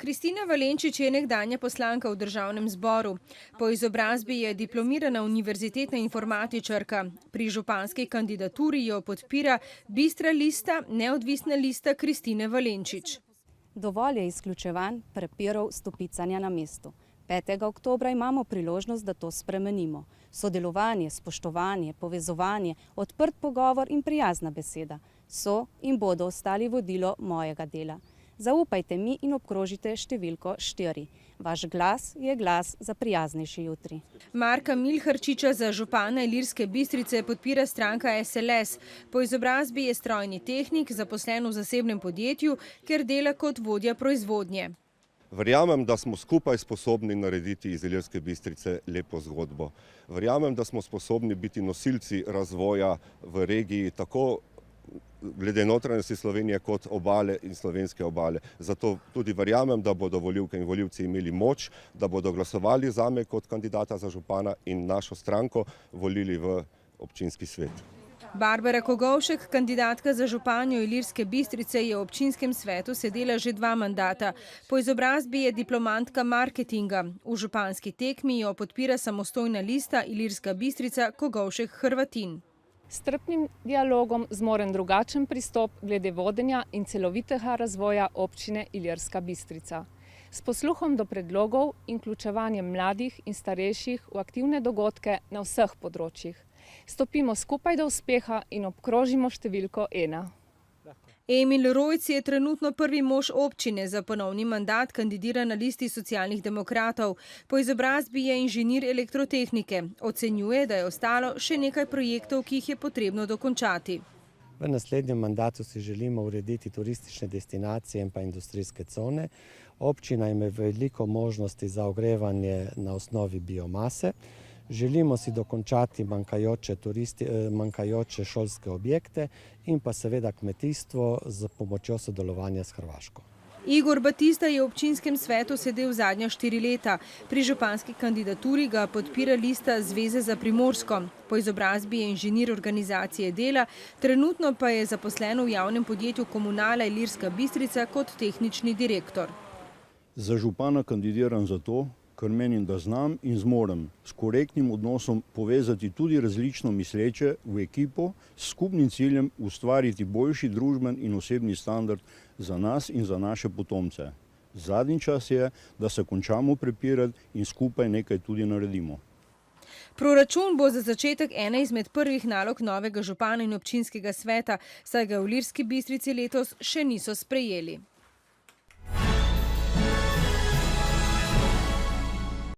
Kristina Valenčič je nekdanja poslanka v državnem zboru. Po izobrazbi je diplomirana univerzitetna informatičarka. Pri županski kandidaturi jo podpira Bistra lista, neodvisna lista Kristine Valenčič. Dovolj je izključevanj, prepirov, stopicanja na mestu. 5. oktobra imamo priložnost, da to spremenimo. Sodelovanje, spoštovanje, povezovanje, odprt pogovor in prijazna beseda so in bodo ostali vodilo mojega dela. Zaupajte mi in obkrožite številko 4. Vaš glas je glas za prijaznejši jutri. Marka Milharčiča za župana Ilirske Bistrice podpira stranka SLS. Po izobrazbi je strojni tehnik, zaposlen v zasebnem podjetju, ker dela kot vodja proizvodnje. Verjamem, da smo skupaj sposobni narediti iz Ilirske Bistrice lepo zgodbo. Verjamem, da smo sposobni biti nosilci razvoja v regiji, tako glede notranjosti Slovenije kot obale in slovenske obale. Zato tudi verjamem, da bodo volivke in volivci imeli moč, da bodo glasovali zame kot kandidata za župana in našo stranko volili v občinski svet. Barbara Kogovšek, kandidatka za županjo Ilirske Bistrice, je v občinskem svetu sedela že 2 mandata. Po izobrazbi je diplomantka marketinga. V županski tekmi jo podpira samostojna lista Ilirska Bistrica Kogovšek Hrvatin. S strpnim dialogom zmorem drugačen pristop glede vodenja in celovitega razvoja občine Ilirska Bistrica. S posluhom do predlogov in vključevanjem mladih in starejših v aktivne dogodke na vseh področjih. Stopimo skupaj do uspeha in obkrožimo številko 1. Emil Rojc je trenutno prvi mož občine, za ponovni mandat kandidira na listi Socialnih demokratov. Po izobrazbi je inženir elektrotehnike. Ocenjuje, da je ostalo še nekaj projektov, ki jih je potrebno dokončati. V naslednjem mandatu si želimo urediti turistične destinacije in pa industrijske cone. Občina ima veliko možnosti za ogrevanje na osnovi biomase. Želimo si dokončati manjkajoče šolske objekte in pa seveda kmetijstvo z pomočjo sodelovanja s Hrvaško. Igor Batista je v občinskem svetu sedel zadnja 4 leta. Pri županski kandidaturi ga podpira lista Zveze za Primorsko. Po izobrazbi je inženir organizacije dela, trenutno pa je zaposlen v javnem podjetju Komunala Ilirska Bistrica kot tehnični direktor. Za župana kandidiram zato, ker menim, da znam in zmorem s korektnim odnosom povezati tudi različno misleče v ekipo s skupnim ciljem ustvariti boljši družben in osebni standard za nas in za naše potomce. Zadnji čas je, da se končamo prepirati in skupaj nekaj tudi naredimo. Proračun bo za začetek ena izmed prvih nalog novega župana in občinskega sveta, saj ga v Ilirski Bistrici letos še niso sprejeli.